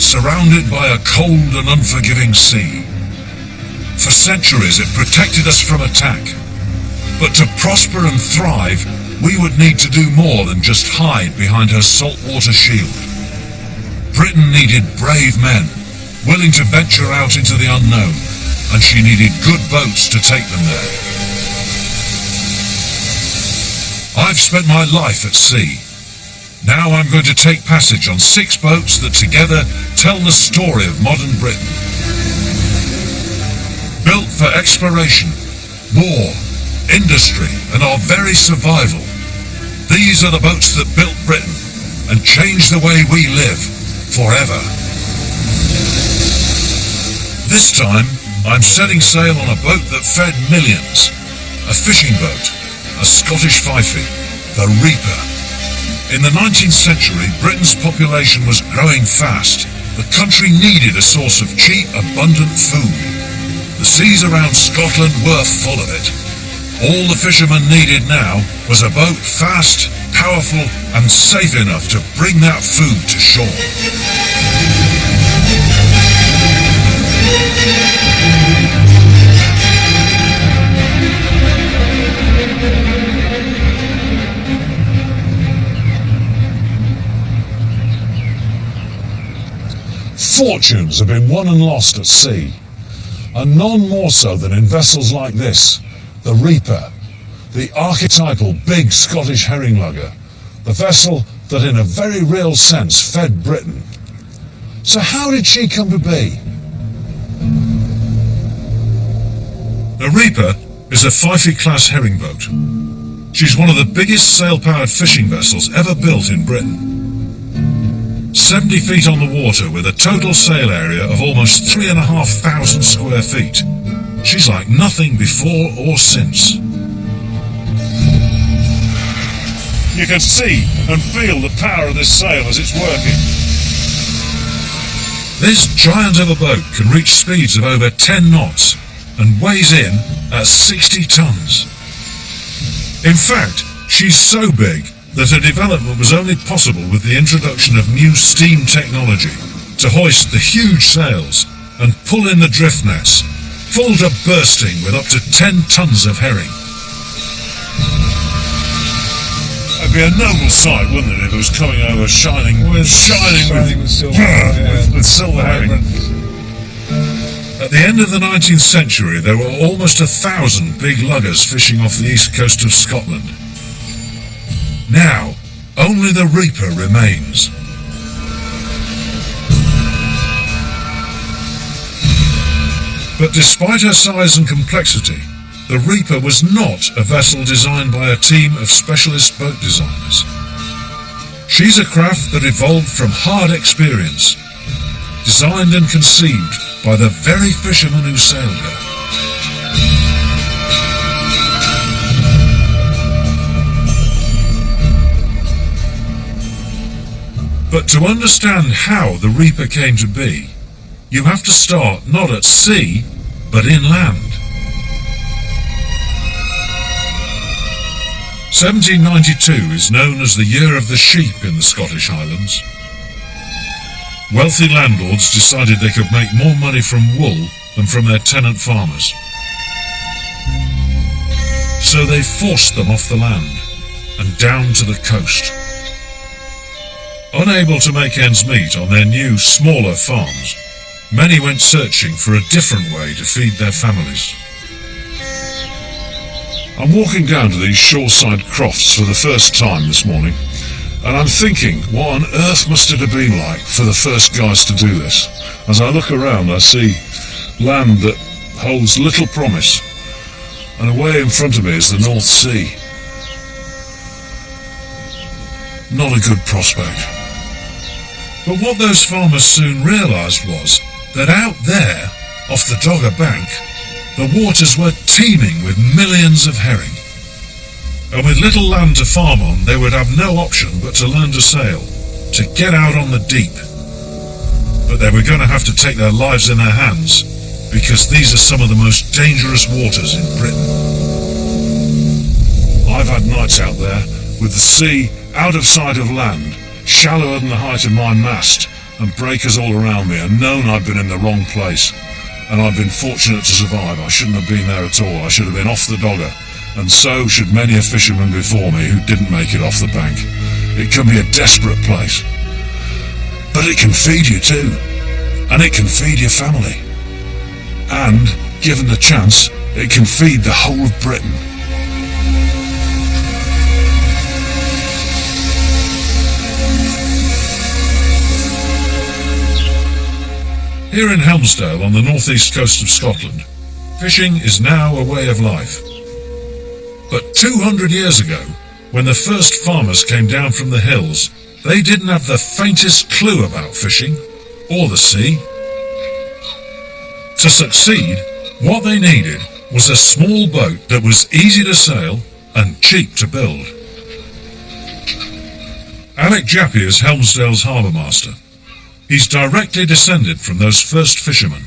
surrounded by a cold and unforgiving sea. For centuries it protected us from attack, but to prosper and thrive, we would need to do more than just hide behind her saltwater shield. Britain needed brave men, willing to venture out into the unknown, and she needed good boats to take them there. I've spent my life at sea. Now I'm going to take passage on 6 boats that together tell the story of modern Britain. Built for exploration, war, industry, and our very survival, these are the boats that built Britain and changed the way we live forever. This time, I'm setting sail on a boat that fed millions. A fishing boat, a Scottish fifey, the Reaper. In the 19th century, Britain's population was growing fast. The country needed a source of cheap, abundant food. The seas around Scotland were full of it. All the fishermen needed now was a boat fast, powerful, and safe enough to bring that food to shore. Fortunes have been won and lost at sea, and none more so than in vessels like this, the Reaper, the archetypal big Scottish herring lugger, the vessel that in a very real sense fed Britain. So how did she come to be? The Reaper is a Fifey-class herring boat. She's one of the biggest sail-powered fishing vessels ever built in Britain. 70 feet on the water with a total sail area of almost 3,500 square feet. She's like nothing before or since. You can see and feel the power of this sail as it's working. This giant of a boat can reach speeds of over 10 knots and weighs in at 60 tons. In fact, she's so big that her development was only possible with the introduction of new steam technology to hoist the huge sails and pull in the drift nets, full to bursting with up to 10 tons of herring. It'd be a noble sight, wouldn't it, if it was coming over shining with silver herring. At the end of the 19th century, there were almost 1,000 big luggers fishing off the east coast of Scotland. Now, only the Reaper remains. But despite her size and complexity, the Reaper was not a vessel designed by a team of specialist boat designers. She's a craft that evolved from hard experience, designed and conceived by the very fishermen who sailed her. But to understand how the Reaper came to be, you have to start not at sea, but inland. 1792 is known as the year of the sheep in the Scottish Highlands. Wealthy landlords decided they could make more money from wool than from their tenant farmers. So they forced them off the land and down to the coast. Unable to make ends meet on their new, smaller farms, many went searching for a different way to feed their families. I'm walking down to these shoreside crofts for the first time this morning, and I'm thinking, what on earth must it have been like for the first guys to do this? As I look around, I see land that holds little promise, and away in front of me is the North Sea. Not a good prospect. But what those farmers soon realised was that out there, off the Dogger Bank, the waters were teeming with millions of herring. And with little land to farm on, they would have no option but to learn to sail, to get out on the deep. But they were going to have to take their lives in their hands, because these are some of the most dangerous waters in Britain. I've had nights out there, with the sea out of sight of land, shallower than the height of my mast, and breakers all around me and known I'd been in the wrong place. And I've been fortunate to survive. I shouldn't have been there at all. I should have been off the Dogger. And so should many a fisherman before me who didn't make it off the bank. It can be a desperate place. But it can feed you too. And it can feed your family. And, given the chance, it can feed the whole of Britain. Here in Helmsdale on the northeast coast of Scotland, fishing is now a way of life. But 200 years ago, when the first farmers came down from the hills, they didn't have the faintest clue about fishing, or the sea. To succeed, what they needed was a small boat that was easy to sail and cheap to build. Alec Jappy is Helmsdale's harbour master. He's directly descended from those first fishermen.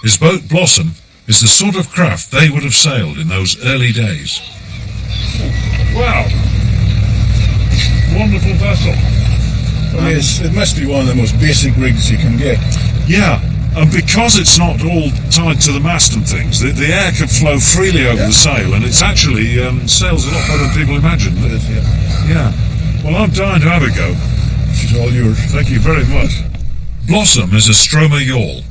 His boat Blossom is the sort of craft they would have sailed in those early days. Wow! Wonderful vessel. Well, it must be one of the most basic rigs you can get. Yeah, and because it's not all tied to the mast and things, the air can flow freely over the sail, and it's actually sails a lot better than people imagine. It is, yeah. Yeah. Well, I'm dying to have a go. She's all yours. Thank you very much. Blossom is a Stroma yawl,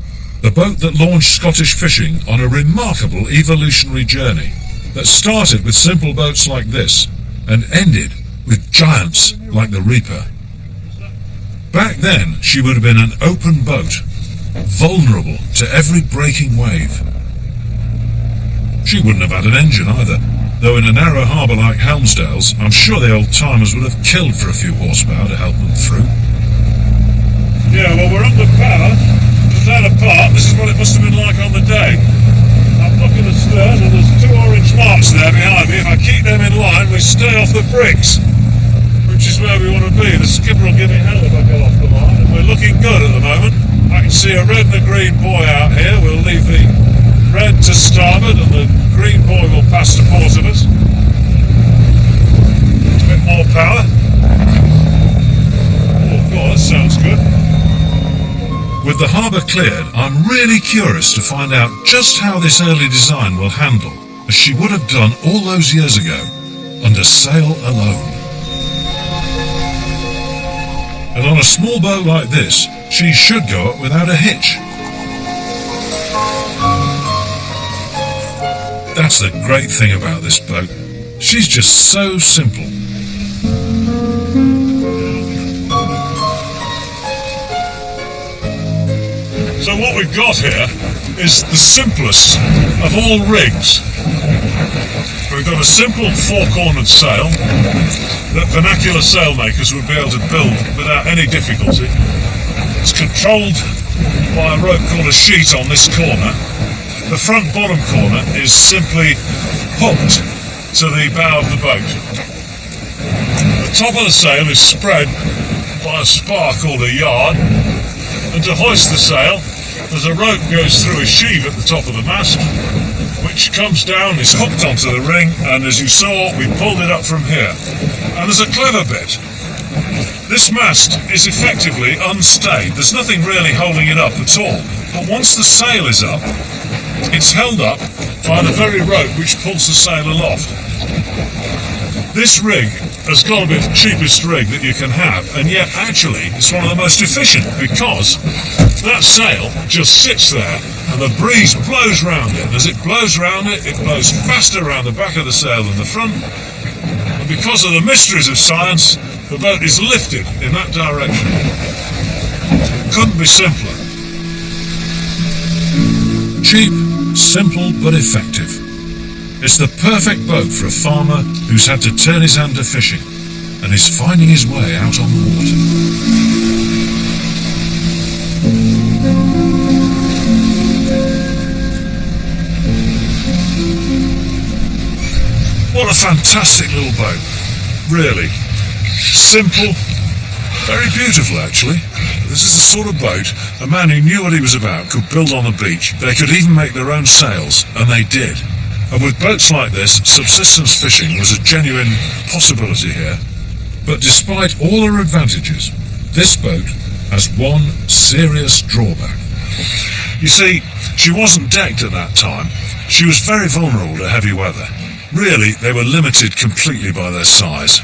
the boat that launched Scottish fishing on a remarkable evolutionary journey that started with simple boats like this and ended with giants like the Reaper. Back then, she would have been an open boat, vulnerable to every breaking wave. She wouldn't have had an engine either, though in a narrow harbour like Helmsdale's, I'm sure the old-timers would have killed for a few horsepower to help them through. Yeah, well, we're under power. Without a part, this is what it must have been like on the day. I'm looking astern and there's 2 orange marks there behind me. If I keep them in line, we stay off the bricks, which is where we want to be. The skipper will give me hell if I go off the line, and we're looking good at the moment. I can see a red and a green buoy out here. We'll leave the red to starboard and the green buoy will pass to port of us. A bit more power. Oh God, that sounds good. With the harbour cleared, I'm really curious to find out just how this early design will handle, as she would have done all those years ago, under sail alone. And on a small boat like this, she should go up without a hitch. That's the great thing about this boat. She's just so simple. So what we've got here is the simplest of all rigs. We've got a simple 4-cornered sail that vernacular sailmakers would be able to build without any difficulty. It's controlled by a rope called a sheet on this corner. The front bottom corner is simply hooked to the bow of the boat. The top of the sail is spread by a spar called a yard, and to hoist the sail, there's a rope goes through a sheave at the top of the mast, which comes down, is hooked onto the ring, and as you saw, we pulled it up from here. And there's a clever bit. This mast is effectively unstayed. There's nothing really holding it up at all. But once the sail is up, it's held up by the very rope which pulls the sail aloft. This rig has got to be the cheapest rig that you can have, and yet actually it's one of the most efficient, because that sail just sits there and the breeze blows round it, and as it blows round it, it blows faster around the back of the sail than the front, and because of the mysteries of science, the boat is lifted in that direction. Couldn't be simpler. Cheap, simple but effective. It's the perfect boat for a farmer who's had to turn his hand to fishing and is finding his way out on the water. What a fantastic little boat. Really. Simple. Very beautiful, actually. This is the sort of boat a man who knew what he was about could build on the beach. They could even make their own sails, and they did. And with boats like this, subsistence fishing was a genuine possibility here. But despite all her advantages, this boat has one serious drawback. You see, she wasn't decked at that time. She was very vulnerable to heavy weather. Really, they were limited completely by their size.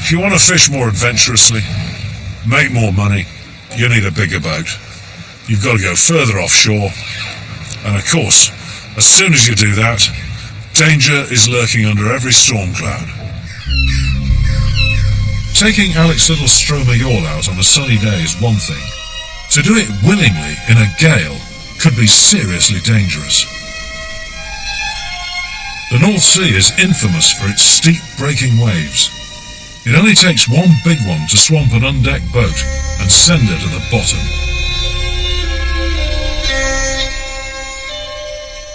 If you want to fish more adventurously, make more money, you need a bigger boat. You've got to go further offshore. And of course, as soon as you do that, danger is lurking under every storm cloud. Taking Alex Little Stromer yawl out on a sunny day is one thing. To do it willingly in a gale could be seriously dangerous. The North Sea is infamous for its steep breaking waves. It only takes one big one to swamp an undecked boat and send her to the bottom.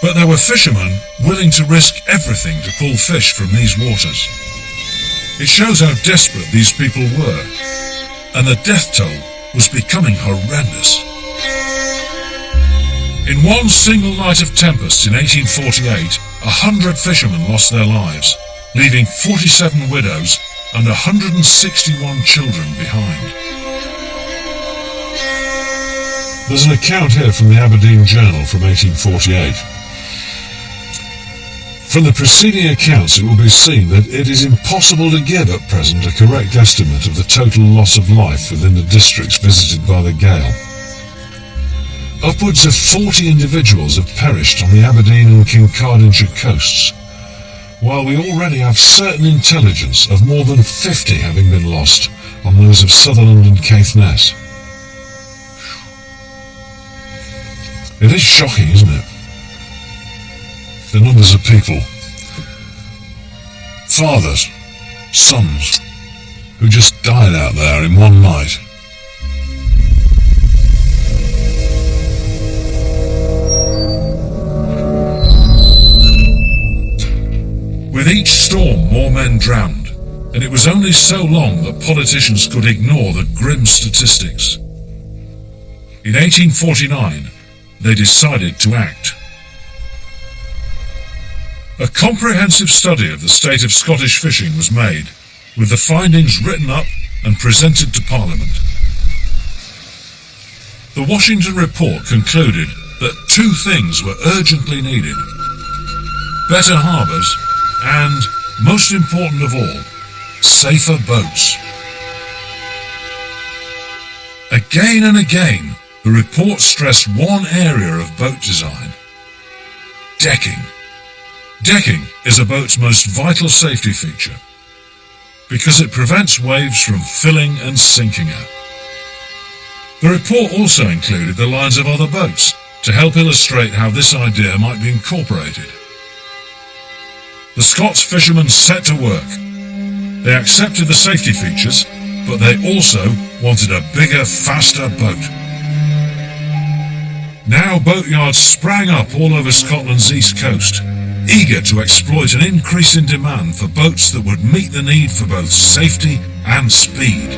But there were fishermen willing to risk everything to pull fish from these waters. It shows how desperate these people were, and the death toll was becoming horrendous. In one single night of tempest in 1848, 100 fishermen lost their lives, leaving 47 widows and 161 children behind. There's an account here from the Aberdeen Journal from 1848. From the preceding accounts, it will be seen that it is impossible to give at present a correct estimate of the total loss of life within the districts visited by the gale. Upwards of 40 individuals have perished on the Aberdeen and Kincardineshire coasts, while we already have certain intelligence of more than 50 having been lost on those of Sutherland and Caithness. It is shocking, isn't it? The numbers of people, fathers, sons, who just died out there in one night. With each storm, more men drowned, and it was only so long that politicians could ignore the grim statistics. In 1849, they decided to act. A comprehensive study of the state of Scottish fishing was made, with the findings written up and presented to Parliament. The Washington Report concluded that two things were urgently needed: better harbours and, most important of all, safer boats. Again and again, the report stressed one area of boat design: decking. Decking is a boat's most vital safety feature because it prevents waves from filling and sinking her. The report also included the lines of other boats to help illustrate how this idea might be incorporated. The Scots fishermen set to work. They accepted the safety features, but they also wanted a bigger, faster boat. Now boatyards sprang up all over Scotland's east coast, eager to exploit an increase in demand for boats that would meet the need for both safety and speed.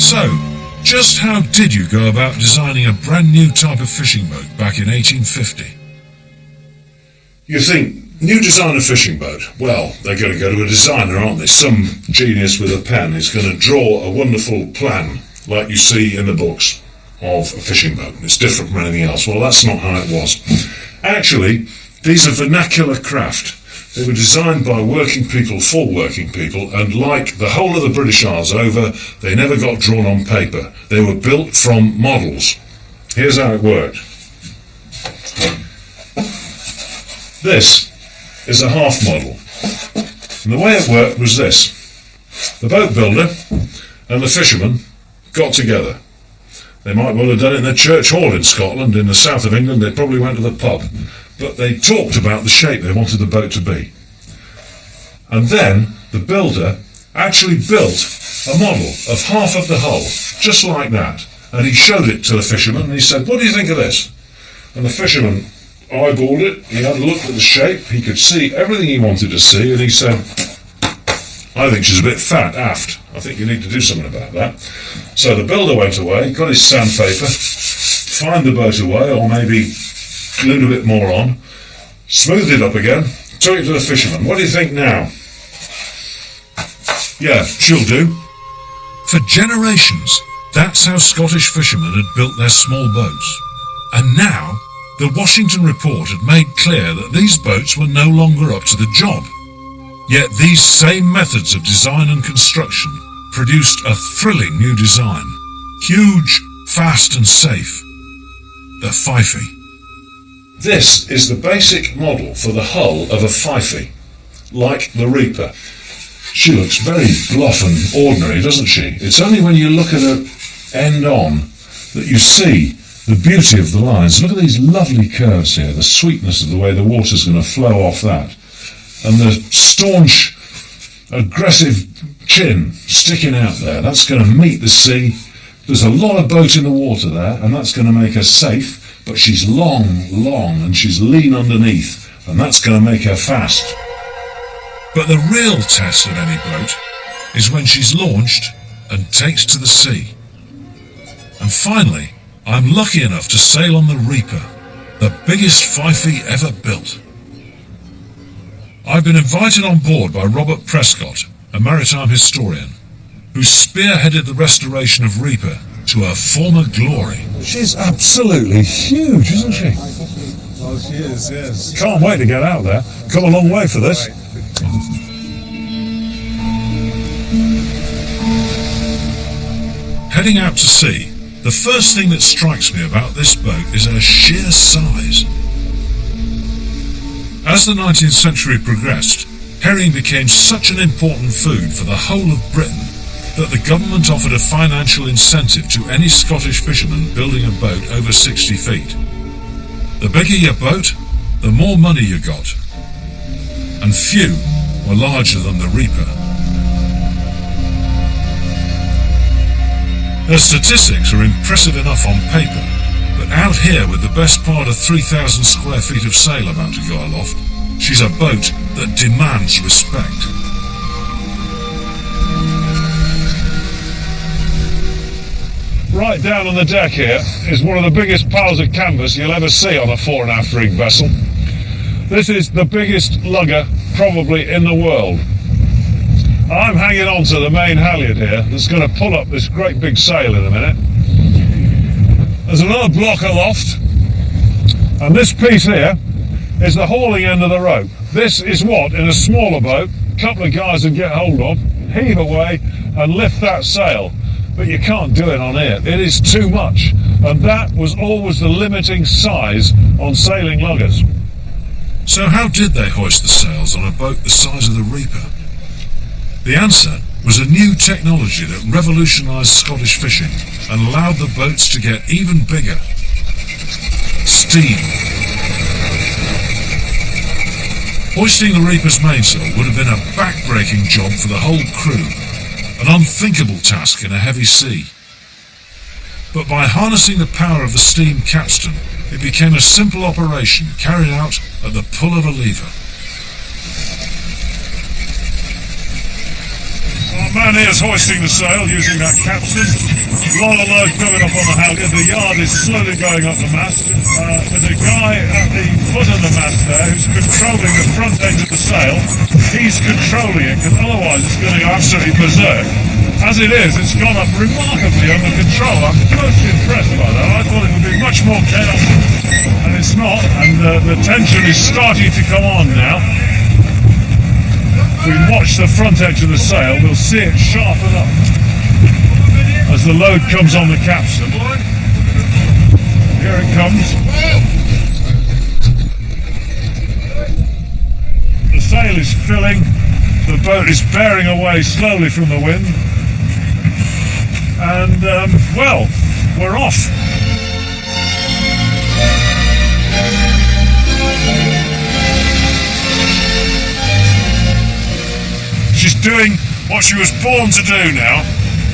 So, just how did you go about designing a brand new type of fishing boat back in 1850? You think, new design of fishing boat? Well, they're going to go to a designer, aren't they? Some genius with a pen is going to draw a wonderful plan, like you see in the books, of a fishing boat. It's different from anything else. Well, that's not how it was. Actually, these are vernacular craft. They were designed by working people for working people, and like the whole of the British Isles over, they never got drawn on paper. They were built from models. Here's how it worked. This is a half model. And the way it worked was this. The boat builder and the fisherman got together. They might well have done it in the church hall in Scotland. In the south of England, they probably went to the pub. But they talked about the shape they wanted the boat to be. And then the builder actually built a model of half of the hull, just like that. And he showed it to the fisherman and he said, "What do you think of this?" And the fisherman eyeballed it, he had a look at the shape, he could see everything he wanted to see, and he said, "I think she's a bit fat aft. I think you need to do something about that." So the builder went away, got his sandpaper, fined the boat away, or maybe glued a bit more on, smoothed it up again, took it to the fisherman. "What do you think now?" Yeah, she'll do. For generations, that's how Scottish fishermen had built their small boats. And now, the Washington Report had made clear that these boats were no longer up to the job. Yet these same methods of design and construction produced a thrilling new design. Huge, fast and safe. The Fyfie. This is the basic model for the hull of a Fyfie, like the Reaper. She looks very bluff and ordinary, doesn't she? It's only when you look at her end on that you see the beauty of the lines. Look at these lovely curves here, the sweetness of the way the water's going to flow off that, and the staunch, aggressive chin sticking out there. That's going to meet the sea. There's a lot of boat in the water there, and that's going to make her safe, but she's long, and she's lean underneath, and that's going to make her fast. But the real test of any boat is when she's launched and takes to the sea. And finally, I'm lucky enough to sail on the Reaper, the biggest Fyfie ever built. I've been invited on board by Robert Prescott, a maritime historian, who spearheaded the restoration of Reaper to her former glory. She's absolutely huge, isn't she? Oh, she is, yes. Can't wait to get out there. Come a long way for this. Heading out to sea, the first thing that strikes me about this boat is her sheer size. As the 19th century progressed, herring became such an important food for the whole of Britain that the government offered a financial incentive to any Scottish fisherman building a boat over 60 feet. The bigger your boat, the more money you got. And few were larger than the Reaper. Her statistics are impressive enough on paper, but out here with the best part of 3,000 square feet of sail about to go aloft, she's a boat that demands respect. Right down on the deck here is one of the biggest piles of canvas you'll ever see on a fore and aft rig vessel. This is the biggest lugger probably in the world. I'm hanging on to the main halyard here that's going to pull up this great big sail in a minute. There's another block aloft, and this piece here is the hauling end of the rope. This is what, in a smaller boat, a couple of guys would get hold of, heave away and lift that sail. But you can't do it on here. It is too much. And that was always the limiting size on sailing luggers. So how did they hoist the sails on a boat the size of the Reaper? The answer was a new technology that revolutionised Scottish fishing and allowed the boats to get even bigger. Steam. Hoisting the Reaper's mainsail would have been a back-breaking job for the whole crew, an unthinkable task in a heavy sea. But by harnessing the power of the steam capstan, it became a simple operation carried out at the pull of a lever. Our man here is hoisting the sail using that capstan. A lot of load coming up on the halyard. The yard is slowly going up the mast. There's a guy at the foot of the mast there who's controlling the front end of the sail. He's controlling it, because otherwise it's going to go absolutely berserk. As it is, it's gone up remarkably under control. I'm most impressed by that. I thought it would be much more chaotic, and it's not. And the tension is starting to come on now. If we watch the front edge of the sail, we'll see it sharpen up as the load comes on the capstan. Here it comes. The sail is filling, the boat is bearing away slowly from the wind, and well, we're off. She's doing what she was born to do now,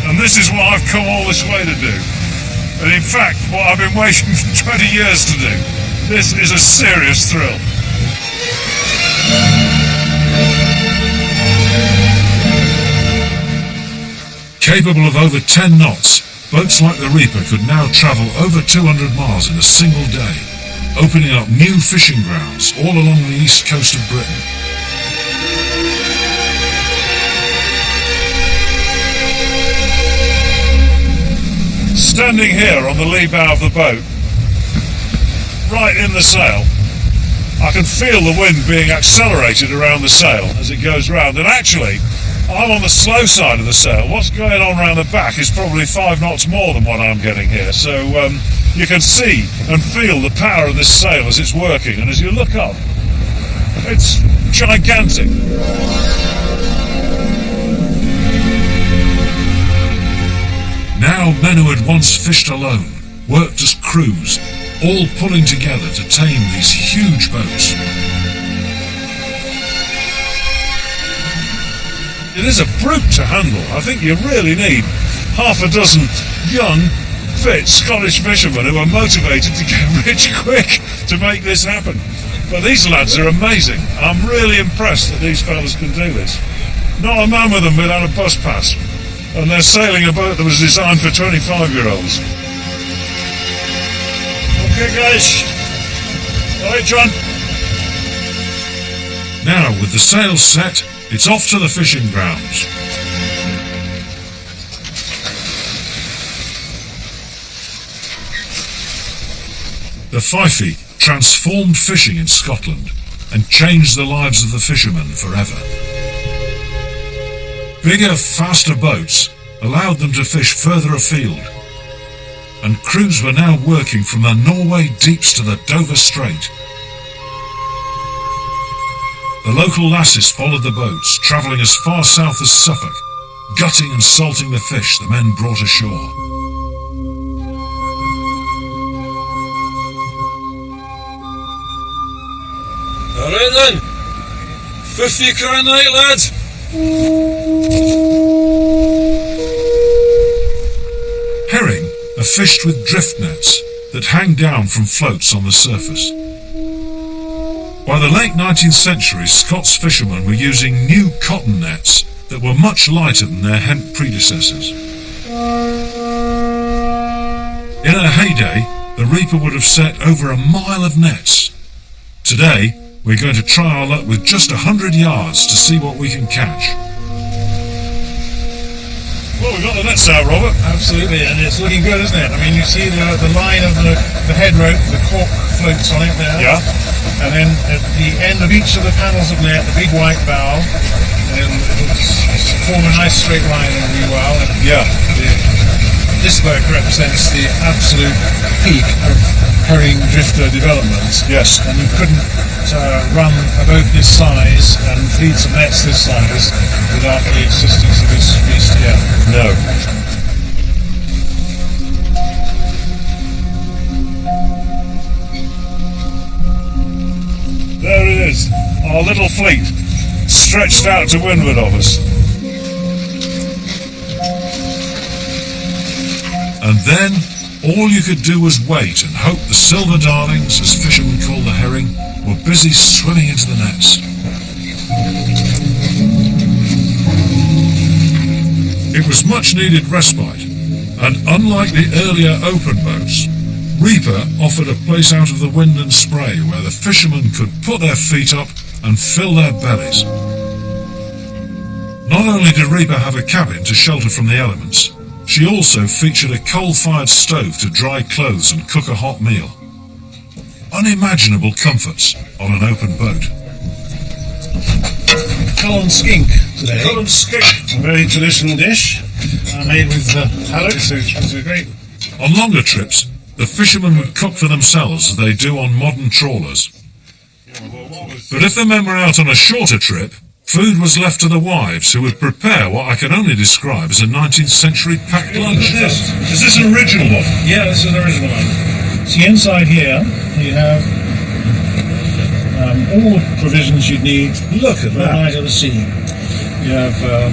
and this is what I've come all this way to do. And in fact, what I've been waiting for 20 years to do. This is a serious thrill. Capable of over 10 knots, boats like the Reaper could now travel over 200 miles in a single day, opening up new fishing grounds all along the east coast of Britain. Standing here on the lee bow of the boat, right in the sail, I can feel the wind being accelerated around the sail as it goes round. And actually, I'm on the slow side of the sail. What's going on around the back is probably 5 knots more than what I'm getting here. So you can see and feel the power of this sail as it's working. And as you look up, it's gigantic. Now men who had once fished alone worked as crews, all pulling together to tame these huge boats. It is a brute to handle. I think you really need half a dozen young, fit Scottish fishermen who are motivated to get rich quick to make this happen. But these lads are amazing. I'm really impressed that these fellas can do this. Not a man with them without a bus pass. And they're sailing a boat that was designed for 25-year-olds. Okay, guys. All right, John. Now, with the sails set, it's off to the fishing grounds. The Fyfie transformed fishing in Scotland and changed the lives of the fishermen forever. Bigger, faster boats allowed them to fish further afield, and crews were now working from the Norway deeps to the Dover Strait. The local lasses followed the boats, travelling as far south as Suffolk, gutting and salting the fish the men brought ashore. Alright then, 50 crown a night, lads. Herring are fished with drift nets that hang down from floats on the surface. By the late 19th century, Scots fishermen were using new cotton nets that were much lighter than their hemp predecessors. In her heyday, the reaper would have set over 1 mile of nets. Today, we're going to try our luck with just 100 yards to see what we can catch. Well, we've got the nets out, Robert. Absolutely, and it's looking good, isn't it? I mean, you see the line of the head rope, the cork floats on it there. Yeah. And then at the end of each of the panels of net, the big white bow, and it'll form a nice straight line in the bow. And Yeah. this boat represents the absolute peak of herring drifter development. Yes. And you couldn't run a boat this size and fleets of nets this size without the assistance of this beast here. No. There it is, our little fleet, stretched out to windward of us. And then, all you could do was wait and hope the silver darlings, as fishermen call the herring, were busy swimming into the nets. It was much needed respite, and unlike the earlier open boats, Reaper offered a place out of the wind and spray where the fishermen could put their feet up and fill their bellies. Not only did Reaper have a cabin to shelter from the elements, she also featured a coal-fired stove to dry clothes and cook a hot meal. Unimaginable comforts on an open boat. Cullen skink today. Cullen skink. A very traditional dish, made with haddock. It's a great. On longer trips, the fishermen would cook for themselves as they do on modern trawlers. But if the men were out on a shorter trip, food was left to the wives, who would prepare what I can only describe as a 19th century packed lunch. Is this an original one? Yeah, this is an original one. See, inside here you have all the provisions you'd need. Look at for the that. night of the sea. You have a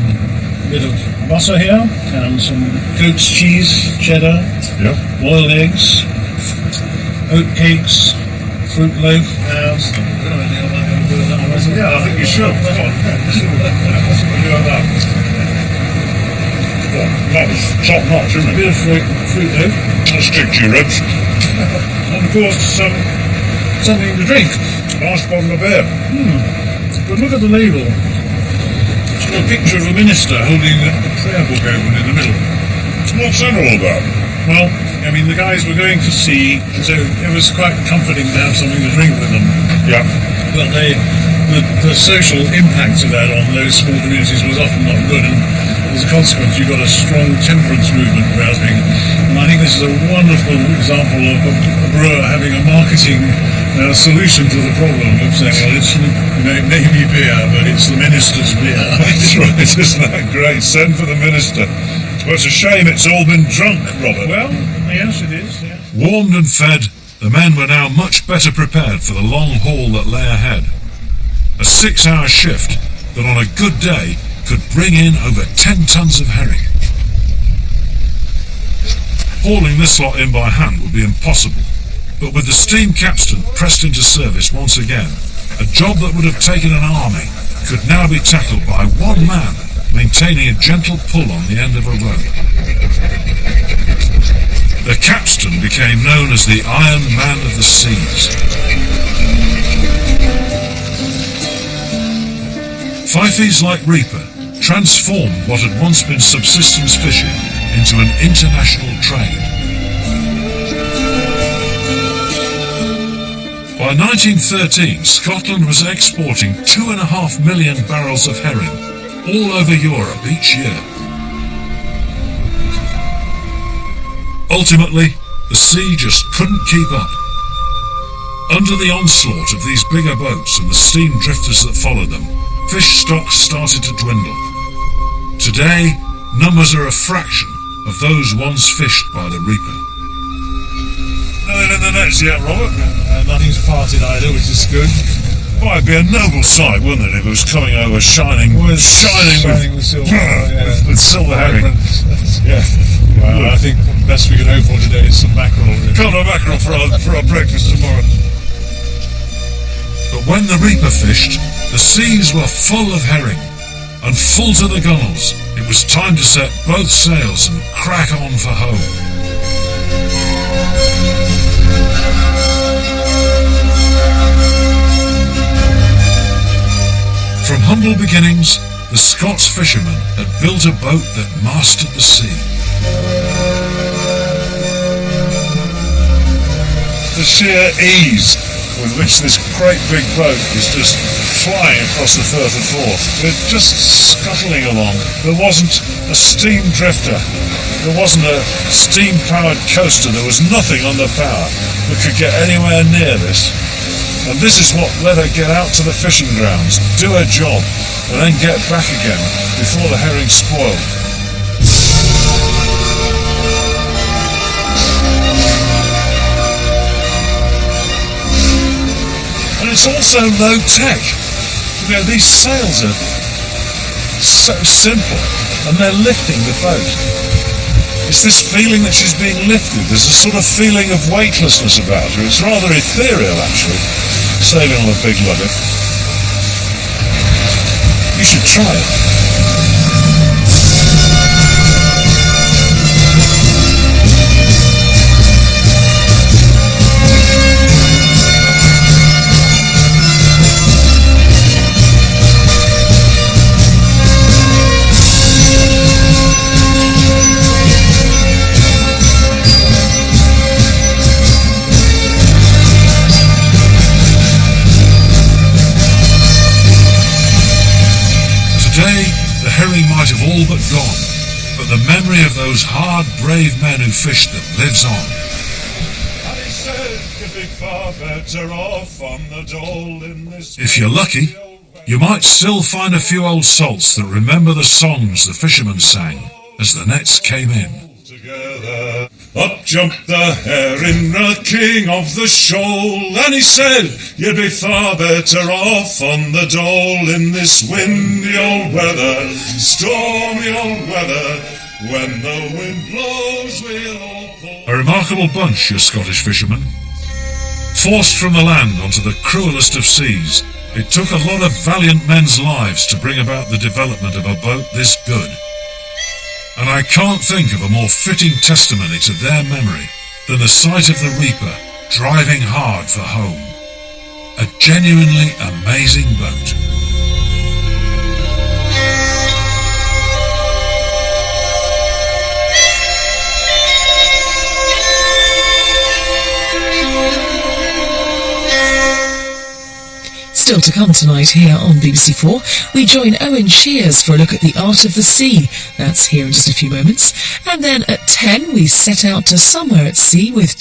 bit of butter here, and some goat's cheese, cheddar, Yeah. boiled eggs, oat cakes, fruit loaf, and Yeah, I think you should. Come on. Look at that. That was top notch, isn't a it? bit of fruit loaf, Let's stick to your ribs. and of course something to drink. Nice bottle of beer. But look at the label. It's got a picture of a minister holding a prayer book open in the middle. What's that all about? Well, I mean, the guys were going to sea, so it was quite comforting to have something to drink with them. Yeah. But the social impact of that on those small communities was often not good, and as a consequence, you got a strong temperance movement arousing. And I think this is a wonderful example of a brewer having a marketing solution to the problem of saying, well, it may be beer, but it's the minister's beer. That's right, isn't that great? Send for the minister. Well, it's a shame it's all been drunk, Robert. Well, yes, it is. Yes. Warmed and fed, the men were now much better prepared for the long haul that lay ahead. A 6-hour shift that on a good day could bring in over 10 tons of herring. Hauling this lot in by hand would be impossible, but with the steam capstan pressed into service once again, a job that would have taken an army could now be tackled by one man maintaining a gentle pull on the end of a rope. The capstan became known as the Iron Man of the Seas. Fyfies like Reaper transformed what had once been subsistence fishing into an international trade. By 1913, Scotland was exporting 2.5 million barrels of herring all over Europe each year. Ultimately, the sea just couldn't keep up. Under the onslaught of these bigger boats and the steam drifters that followed them, fish stocks started to dwindle. Today, numbers are a fraction of those once fished by the Reaper. Nothing in the nets yet, Robert. Nothing's parted either, which is good. Well, it'd be a noble sight, wouldn't it, if it was coming over shining with silver herring. Yeah. Well, I think the best we can hope for today is some mackerel. Can't have mackerel for our breakfast tomorrow. But when the Reaper fished, the seas were full of herring, and full to the gunwales. It was time to set both sails and crack on for home. From humble beginnings, the Scots fishermen had built a boat that mastered the sea. The sheer ease with which this great big boat is just flying across the Firth of Forth. We're just scuttling along. There wasn't a steam drifter. There wasn't a steam-powered coaster. There was nothing under power that could get anywhere near this. And this is what let her get out to the fishing grounds, do her job, and then get back again before the herring spoiled. And it's also low tech. You know, these sails are so simple, and they're lifting the boat. It's this feeling that she's being lifted. There's a sort of feeling of weightlessness about her. It's rather ethereal, actually, sailing on a big lugger. You should try it. Today, the herring might have all but gone, but the memory of those hard, brave men who fished them lives on. If you're lucky, you might still find a few old salts that remember the songs the fishermen sang as the nets came in. Up jumped the herring, the king of the shoal, and he said, you'd be far better off on the Dole in this windy old weather, stormy old weather, when the wind blows we'll all pour. A remarkable bunch, your Scottish fishermen. Forced from the land onto the cruelest of seas, it took a lot of valiant men's lives to bring about the development of a boat this good. And I can't think of a more fitting testimony to their memory than the sight of the Reaper driving hard for home. A genuinely amazing boat. Still to come tonight here on BBC4, we join Owen Shears for a look at the art of the sea. That's here in just a few moments. And then at 10, we set out to somewhere at sea with